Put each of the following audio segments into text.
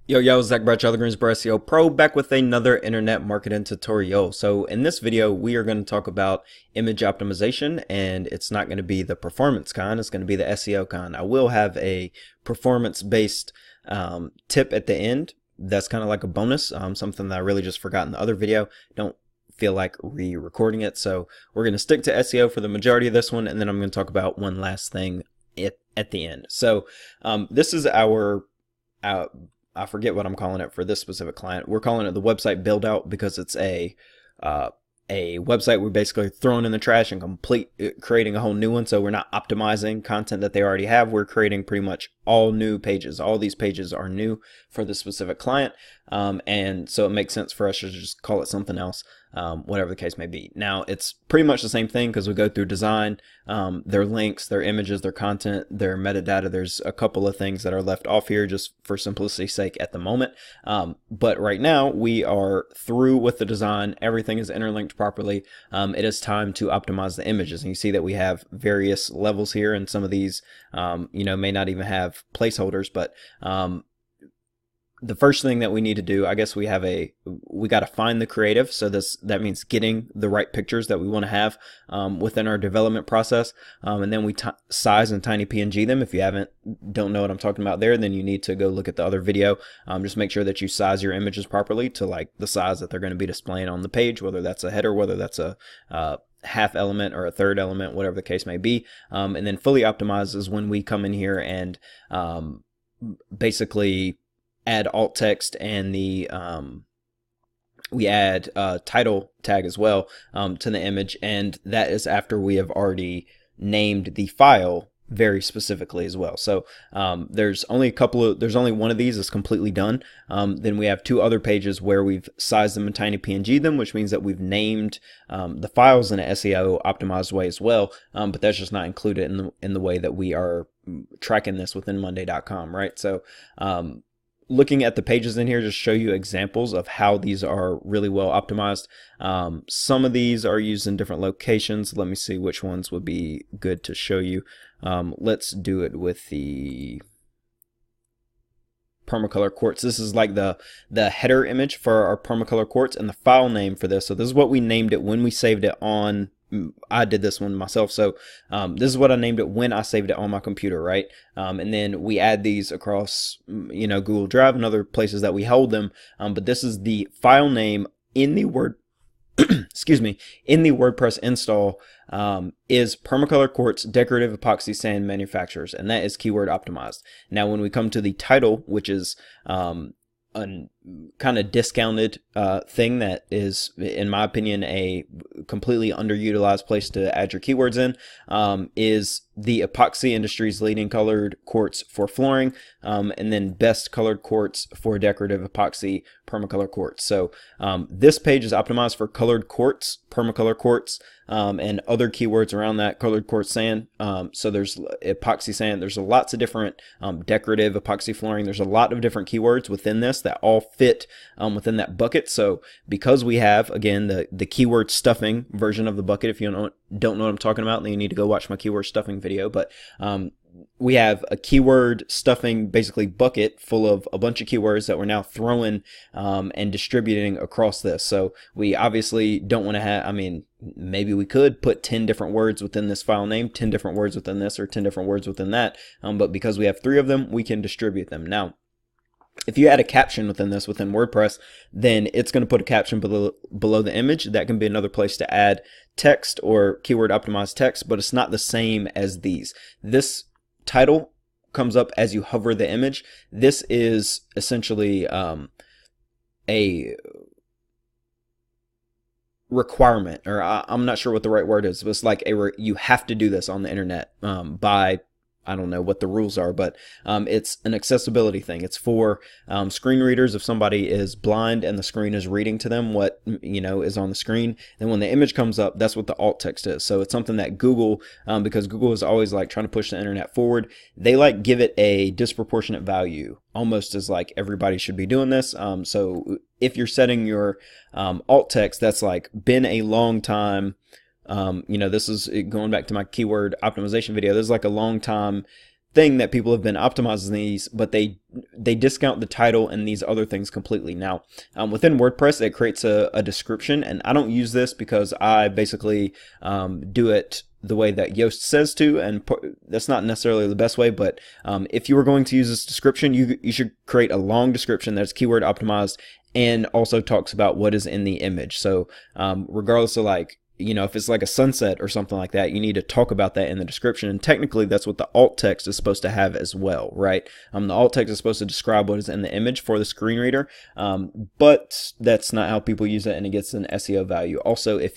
Yo, Zach Bradshaw, the Greensboro SEO Pro, back with another internet marketing tutorial. So in this video, we are going to talk about image optimization, and it's not going to be the performance kind, it's going to be the SEO kind. I will have a performance-based tip at the end. That's kind of like a bonus, something that I really just forgot in the other video. Don't feel like re-recording it, so we're going to stick to SEO for the majority of this one, and then I'm going to talk about one last thing at the end. So this is our I forget what I'm calling it for this specific client. We're calling it the website build out because it's a website we're basically throwing in the trash and creating a whole new one. So we're not optimizing content that they already have. We're creating pretty much all new pages. All these pages are new for the specific client. And so it makes sense for us to just call it something else, whatever the case may be. Now it's pretty much the same thing because we go through design, their links, their images, their content, their metadata. There's a couple of things that are left off here just for simplicity's sake at the moment. But right now we are through with the design. Everything is interlinked properly. It is time to optimize the images. And you see that we have various levels here, and some of these, may not even have placeholders, but the first thing that we need to do, I guess we got to find the creative. So that means getting the right pictures that we want to have within our development process. And then we size and tiny PNG them. If you don't know what I'm talking about there, then you need to go look at the other video. Just make sure that you size your images properly to like the size that they're going to be displaying on the page, whether that's a header, whether that's a half element or a third element, whatever the case may be. And then fully optimized is when we come in here and basically add alt text, and we add title tag as well to the image, and that is after we have already named the file very specifically as well. So there's only one of these is completely done. Then we have two other pages where we've sized them and tiny PNG them, which means that we've named the files in an SEO optimized way as well. But that's just not included in the way that we are tracking this within Monday.com, right? So looking at the pages in here just show you examples of how these are really well optimized. Some of these are used in different locations. Let me see which ones would be good to show you. Let's do it with the permacolor quartz. This is like the header image for our permacolor quartz, and the file name for this. So this is what we named it when we saved it on. I did this one myself, so this is what I named it when I saved it on my computer, right? And then we add these across, Google Drive and other places that we hold them. But this is the file name in the in the WordPress install is Permacolor Quartz Decorative Epoxy Sand Manufacturers, and that is keyword optimized. Now, when we come to the title, which is a kind of discounted thing that is, in my opinion, a completely underutilized place to add your keywords in, is the epoxy industry's leading colored quartz for flooring, and then best colored quartz for decorative epoxy permacolor quartz. So this page is optimized for colored quartz, permacolor quartz, and other keywords around that, colored quartz sand. So there's epoxy sand, there's lots of different decorative epoxy flooring. There's a lot of different keywords within this that all fit within that bucket. So because we have, again, the keyword stuffing version of the bucket, if you don't know what I'm talking about, then you need to go watch my keyword stuffing video. But we have a keyword stuffing basically bucket full of a bunch of keywords that we're now throwing and distributing across this. So we obviously don't want to have, maybe we could put 10 different words within this file name, 10 different words within this, or 10 different words within that. But because we have 3 of them, we can distribute them. Now, if you add a caption within WordPress, then it's going to put a caption below the image. That can be another place to add text or keyword optimized text, but it's not the same as these. This title comes up as you hover the image. This is essentially a requirement, or I'm not sure what the right word is, but it's like you have to do this on the internet by, I don't know what the rules are, but it's an accessibility thing. It's for screen readers. If somebody is blind and the screen is reading to them what is on the screen, then when the image comes up, that's what the alt text is. So it's something that Google, because Google is always like trying to push the internet forward, they like give it a disproportionate value, almost as like everybody should be doing this. So if you're setting your alt text, that's like been a long time. This is going back to my keyword optimization video. This is like a long time thing that people have been optimizing these, but they discount the title and these other things completely. Now, within WordPress, it creates a description, and I don't use this because I basically do it the way that Yoast says to, and that's not necessarily the best way, but if you were going to use this description, you should create a long description that's keyword optimized and also talks about what is in the image. So regardless of, like, you know, if it's like a sunset or something like that, you need to talk about that in the description. And technically that's what the alt text is supposed to have as well, right? The alt text is supposed to describe what is in the image for the screen reader, but that's not how people use it, and it gets an SEO value. Also, if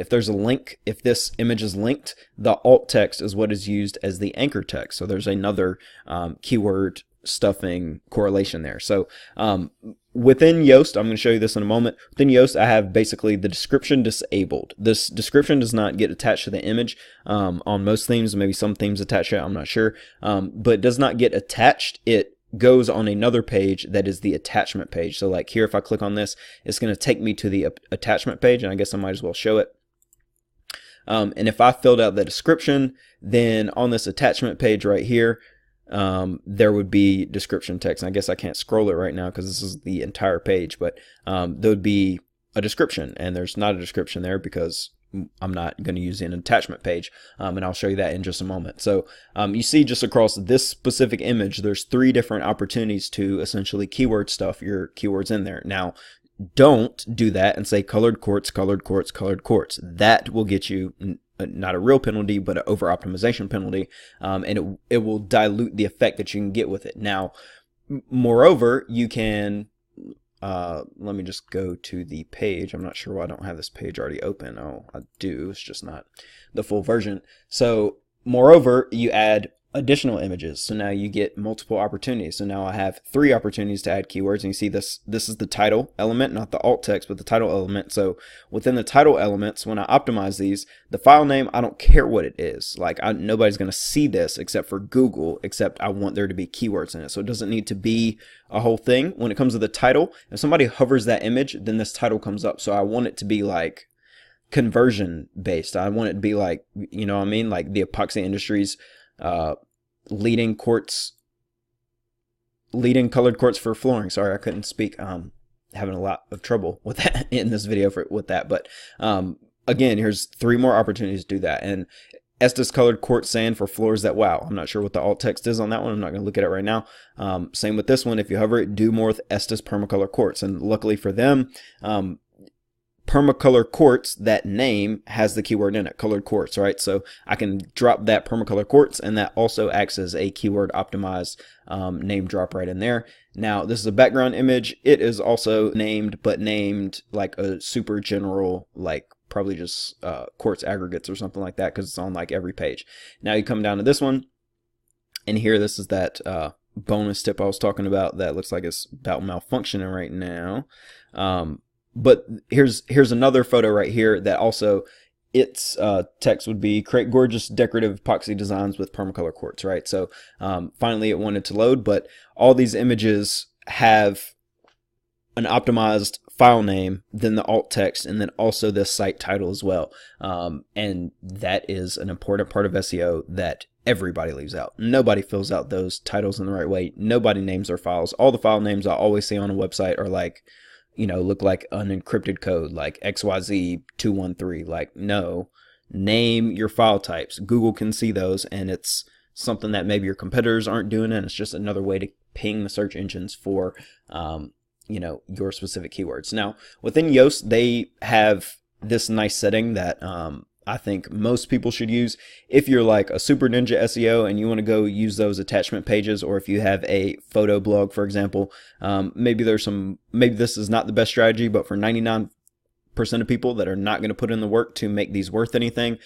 there's a link, if this image is linked, the alt text is what is used as the anchor text. So there's another keyword stuffing correlation there. So within Yoast, I'm going to show you this in a moment. Within Yoast, I have basically the description disabled. This description does not get attached to the image on most themes. Maybe some themes attach it, I'm not sure, but it does not get attached. It goes on another page that is the attachment page. So like here, if I click on this, it's going to take me to the attachment page, and I guess I might as well show it. And if I filled out the description, then on this attachment page right here, there would be description text. And I guess I can't scroll it right now because this is the entire page, but there would be a description, and there's not a description there because I'm not going to use an attachment page, and I'll show you that in just a moment. So you see just across this specific image, there's 3 different opportunities to essentially keyword stuff your keywords in there. Now, don't do that and say colored quartz, colored quartz, colored quartz. That will get you not a real penalty, but an over optimization penalty, and it will dilute the effect that you can get with it. Now, moreover, you can let me just go to the page. I'm not sure why I don't have this page already open. Oh, I do. It's just not the full version. So moreover, you add additional images. So now you get multiple opportunities. So now I have 3 opportunities to add keywords, and you see this is the title element, not the alt text, but the title element. So within the title elements, when I optimize these, the file name, I don't care what it is. Like nobody's going to see this except for Google, except I want there to be keywords in it. So it doesn't need to be a whole thing. When it comes to the title, if somebody hovers that image, then this title comes up. So I want it to be like conversion based. I want it to be like, you know what I mean? Like the epoxy industry's leading colored quartz for flooring. Sorry, I couldn't speak. Having a lot of trouble with that in this video with that. But again, here's 3 more opportunities to do that. And Estes colored quartz sand for floors that wow. I'm not sure what the alt text is on that one. I'm not going to look at it right now. Same with this one. If you hover it, do more with Estes permacolor quartz. And luckily for them, permacolor quartz, that name has the keyword in it, colored quartz, right? So I can drop that permacolor quartz, and that also acts as a keyword optimized name drop right in there. Now, this is a background image. It is also named, but named like a super general, like probably just quartz aggregates or something like that, because it's on like every page. Now you come down to this one, and here, this is that bonus tip I was talking about that looks like it's about malfunctioning right now. But here's another photo right here that also, its text would be create gorgeous decorative epoxy designs with permacolor quartz, right? So finally it wanted to load, but all these images have an optimized file name, then the alt text, and then also the site title as well. And that is an important part of SEO that everybody leaves out. Nobody fills out those titles in the right way. Nobody names their files. All the file names I always see on a website are like, you know, look like unencrypted code, like XYZ213. Like, no, name your file types. Google can see those, and it's something that maybe your competitors aren't doing, and it's just another way to ping the search engines for, you know, your specific keywords. Now, within Yoast, they have this nice setting that I think most people should use. If you're like a super ninja SEO and you want to go use those attachment pages, or if you have a photo blog, for example, maybe this is not the best strategy, but for 99% of people that are not going to put in the work to make these worth anything,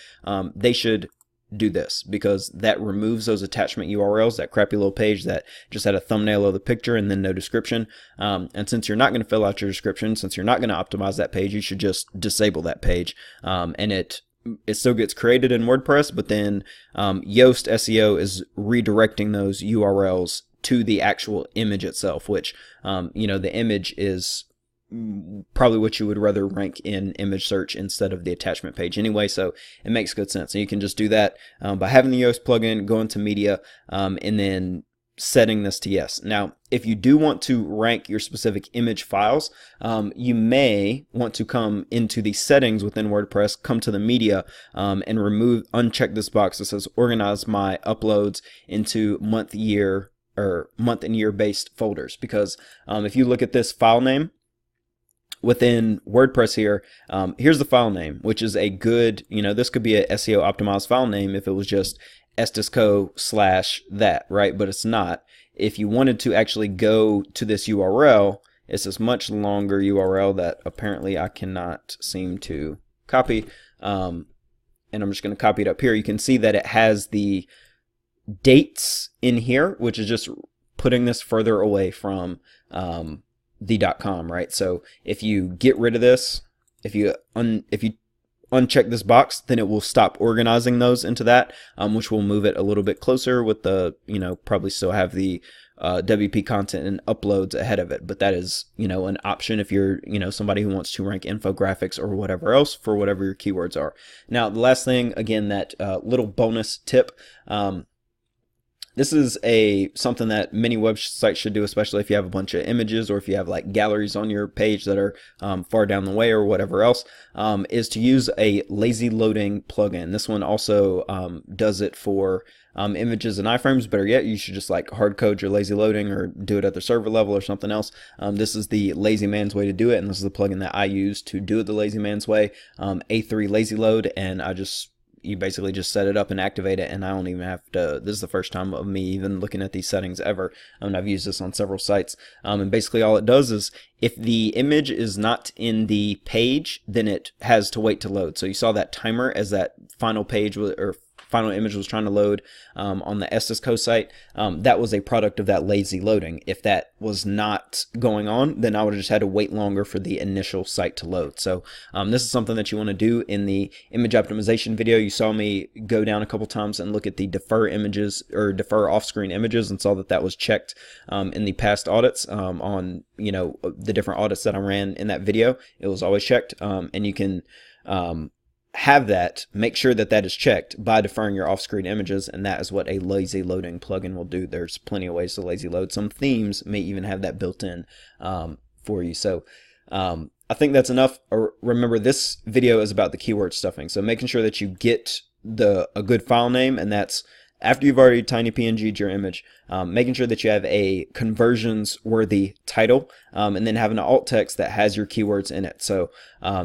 they should do this, because that removes those attachment URLs, that crappy little page that just had a thumbnail of the picture and then no description. And since you're not going to fill out your description, since you're not going to optimize that page, you should just disable that page. And it still gets created in WordPress, but then Yoast SEO is redirecting those URLs to the actual image itself, which, you know, the image is probably what you would rather rank in image search instead of the attachment page anyway, so it makes good sense. And you can just do that by having the Yoast plugin, go into media, and then setting this to yes. Now, if you do want to rank your specific image files, you may want to come into the settings within WordPress, come to the media, and uncheck this box that says organize my uploads into month and year based folders. Because if you look at this file name within WordPress here, here's the file name, which is a good, this could be a SEO optimized file name if it was just estisco/that, right? But it's not. If you wanted to actually go to this URL, it's this much longer URL that apparently I cannot seem to copy. And I'm just going to copy it up here. You can see that it has the dates in here, which is just putting this further away from the .com, right? So if you get rid of this, if you uncheck this box, then it will stop organizing those into that, which will move it a little bit closer with the, probably still have the WP content and uploads ahead of it. But that is, an option if you're, somebody who wants to rank infographics or whatever else for whatever your keywords are. Now, the last thing, again, that little bonus tip, this is something that many websites should do, especially if you have a bunch of images or if you have like galleries on your page that are far down the way or whatever else, is to use a lazy loading plugin. This one also does it for images and iframes. Better yet, you should just like hard code your lazy loading or do it at the server level or something else. This is the lazy man's way to do it, and this is the plugin that I use to do it the lazy man's way, A3 lazy load, and you basically just set it up and activate it, and I don't even have to, this is the first time of me even looking at these settings ever, and I've used this on several sites, and basically all it does is if the image is not in the page, then it has to wait to load. So you saw that timer as that final page or final image was trying to load on the Estisco site. That was a product of that lazy loading. If that was not going on, then I would have just had to wait longer for the initial site to load. So this is something that you want to do in the image optimization video. You saw me go down a couple times and look at the defer images or defer off-screen images and saw that that was checked in the past audits on the different audits that I ran in that video. It was always checked, and you can make sure that that is checked by deferring your off-screen images, and that is what a lazy loading plugin will do. There's plenty of ways to lazy load. Some themes may even have that built in for you. So I think that's enough. Remember, this video is about the keyword stuffing, so making sure that you get a good file name, and that's after you've already tiny PNG'd your image, making sure that you have a conversions worthy title, and then having an alt text that has your keywords in it. So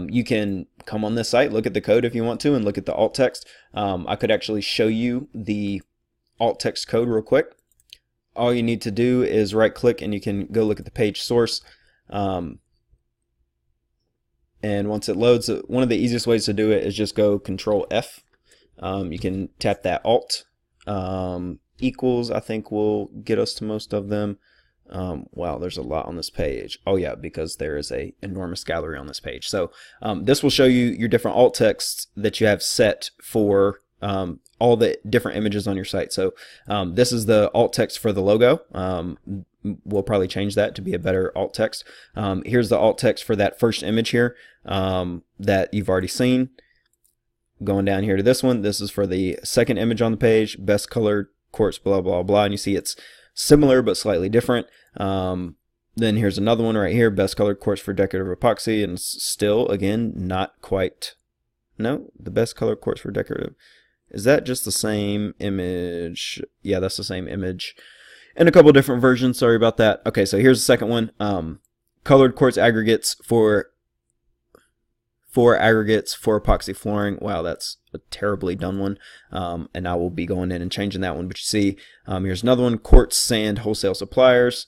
you can come on this site, look at the code if you want to, and look at the alt text. I could actually show you the alt text code real quick. All you need to do is right click and you can go look at the page source. And once it loads, one of the easiest ways to do it is just go Ctrl F. You can tap that alt. Equals, I think, will get us to most of them. Wow, there's a lot on this page. Oh yeah, because there is a enormous gallery on this page. So this will show you your different alt texts that you have set for all the different images on your site. So this is the alt text for the logo. We'll probably change that to be a better alt text. Here's the alt text for that first image here that you've already seen. Going down here to this one, this is for the second image on the page, best colored quartz, blah, blah, blah. And you see it's similar but slightly different. Then here's another one right here, best colored quartz for decorative epoxy, and still, again, not quite, no, the best colored quartz for decorative. Is that just the same image? Yeah, that's the same image. And a couple different versions, sorry about that. Okay, so here's the second one. Colored quartz aggregates for aggregates for epoxy flooring. Wow, that's a terribly done one. And I will be going in and changing that one. But you see, here's another one, quartz sand wholesale suppliers.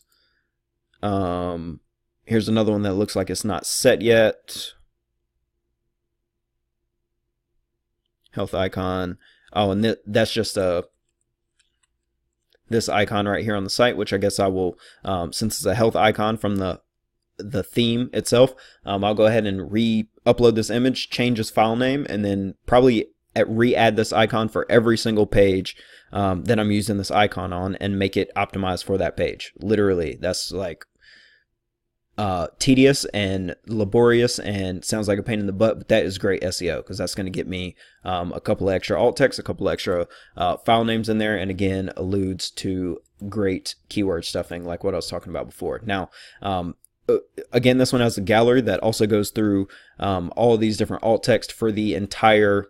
Here's another one that looks like it's not set yet. Health icon. Oh, and that's just this icon right here on the site, which I guess I will, since it's a health icon from the theme itself, I'll go ahead and re-upload this image, change this file name, and then probably re-add this icon for every single page that I'm using this icon on, and make it optimized for that page. Literally, that's like tedious and laborious and sounds like a pain in the butt, but that is great SEO because that's going to get me a couple of extra alt text, a couple of extra file names in there, and again alludes to great keyword stuffing like what I was talking about before. Now, again, this one has a gallery that also goes through all of these different alt text for the entire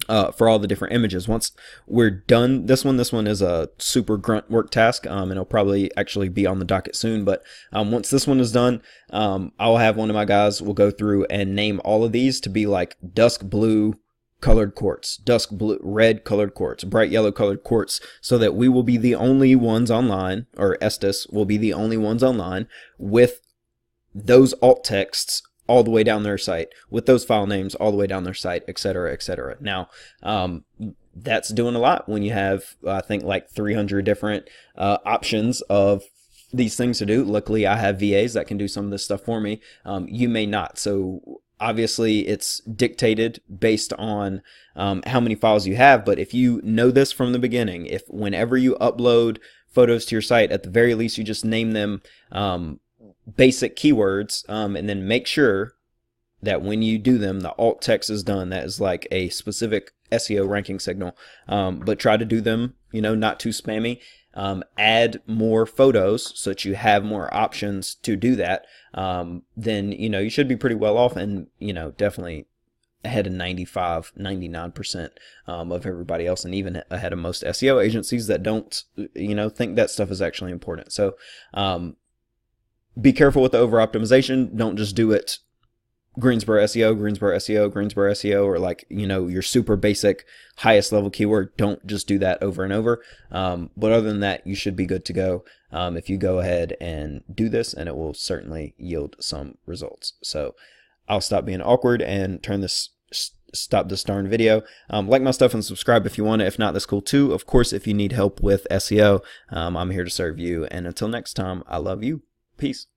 for all the different images. Once we're done this one is a super grunt work task, and it'll probably actually be on the docket soon, but once this one is done, I'll have one of my guys will go through and name all of these to be like dusk blue colored quartz, dusk blue red colored quartz, bright yellow colored quartz, so that we will be the only ones online, or Estes will be the only ones online with those alt texts all the way down their site, with those file names all the way down their site, etc., etc. Now, that's doing a lot when you have, I think, like 300 different options of these things to do. Luckily, I have VAs that can do some of this stuff for me. You may not. So obviously, it's dictated based on how many files you have. But if you know this from the beginning, if whenever you upload photos to your site, at the very least, you just name them basic keywords, and then make sure that when you do them, the alt text is done. That is like a specific SEO ranking signal, but try to do them, not too spammy. Add more photos so that you have more options to do that. Then, you should be pretty well off, and, definitely ahead of 99% of everybody else, and even ahead of most SEO agencies that don't, think that stuff is actually important. So, be careful with the over optimization. Don't just do it Greensboro SEO, Greensboro SEO, Greensboro SEO, or like, your super basic highest level keyword. Don't just do that over and over. But other than that, you should be good to go if you go ahead and do this, and it will certainly yield some results. So I'll stop being awkward and stop this darn video. Like my stuff and subscribe if you want to. If not, that's cool too. Of course, if you need help with SEO, I'm here to serve you. And until next time, I love you. Peace.